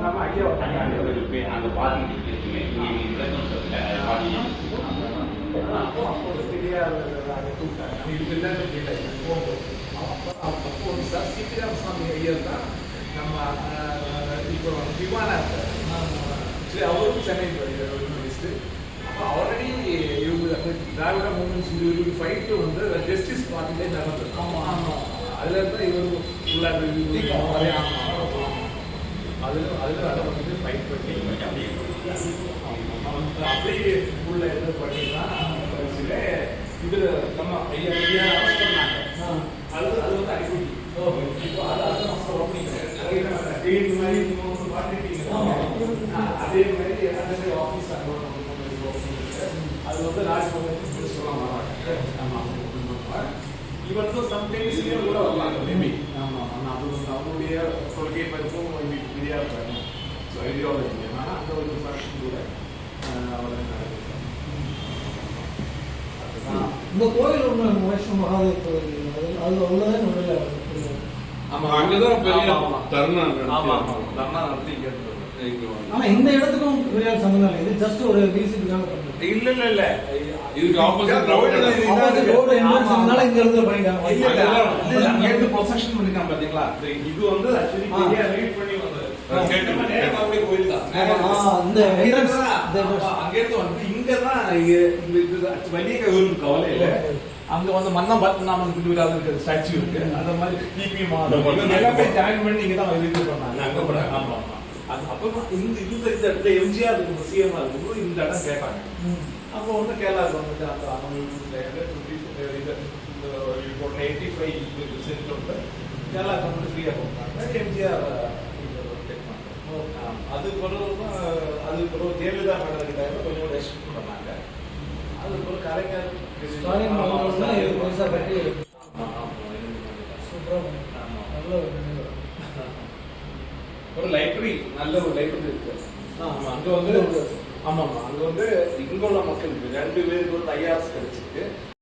நம்ம ஐயா அங்க பாத்துக்கிட்டு தெரியாத சித்திராமசாமி ஐயர் தான் நம்ம இப்போ விமான அவரும் சென்னை யூனிவர்சிட்டி. அப்போ ஆல்ரெடி இவங்க திராவிட மூமெண்ட்ஸ் இவருக்கு ஃபைட்டு வந்து ஜஸ்டிஸ் பார்ட்டிலே நடந்தது. அதுல இருந்தால் இவர் அதில் அதை வந்து ஃபைட் பண்ணி அப்படி உள்ள இது பண்ணிதான் இதில் நம்ம ஐயா ஐயா அரெஸ்ட் பண்ணாங்க. அது வந்து அடிப்படை இப்போ அதாவது அதே மாதிரி எல்லாருமே ஆஃபீஸ் அது வந்து ராஜ்பவன் சொல்லலாம். இவன் தான் சம்டைம்ஸ் கூட வரலாம் மேபி. அது வந்து அவங்களுடைய கொள்கை பருப்பும் விதியா இருப்பாங்க. ஸோ ஐடியாலஜி ஆனால் அந்த ஒரு ஃபங்க்ஷன் கூட இந்த கோயில் ஒன்று வைஷ்ணவ மகாதேவ் கோயில் அது உள்ளதான் நுழைய. ஆமா அங்கதான் பெரிய தர்ணா நடத்தி ஆனா இந்த இடத்துக்கும் பெரிய சம்பந்தம் இல்லை. இது ஜஸ்ட் ஒரு விசிட்டுக்காக பண்றது. இல்ல இதுக்கு ஆப்போசிட் ரோடு என்ட்ரன்ஸ்னால இந்த இடத்துல பண்ணிட்டாங்க. இல்ல அங்க இருந்து ப்ரொசெக்ஷன் பண்ணிட்டாங்க பாத்தீங்களா. இது வந்து ஆக்சுவலி பெரிய ரைட் பண்ணி வந்தது. நேரா அப்படியே கோயில் தான். இந்த என்ட்ரன்ஸ் அங்க இருந்து வந்து இங்க தான் വലിയ ஒரு கவலை இல்ல. அங்க வந்து மன்னா பத்மநாபன் பிரிவிழாவில் ஸ்டாச்சு இருக்கு. அந்த மாதிரி டிபிஎம் எல்லாமே ஜாயின் பண்ணி இங்க தான் இது பண்ணாங்க. ஆமா அப்புறமா இந்த இடத்துல எம்ஜிஆர் இருக்கு சிஎம் இருக்கும் இந்த இடம் கேட்பாங்க. அப்போ வந்து கேரளாவுக்கு வந்துட்டு அந்த 85% கேரளாவுக்கு வந்து ஃப்ரீயா கொடுத்தாங்க. எம்ஜிஆர் அது பிறகு ஜெயலலிதா மேடத்துக்கிட்ட கொஞ்சம் கூட ரெஸ்ட்ரிக்ட் பண்ணாங்க. அது பிறகு கலைஞர் ஒரு லைப்ரரி நல்ல ஒரு லைப்ரரி இருக்கு. அங்க வந்து ஆமாமா அங்க வந்து இங்குள்ள மக்களுக்கு 2 பேருக்கு வந்து ஐஆர்எஸ் கிடைச்சிருக்கு.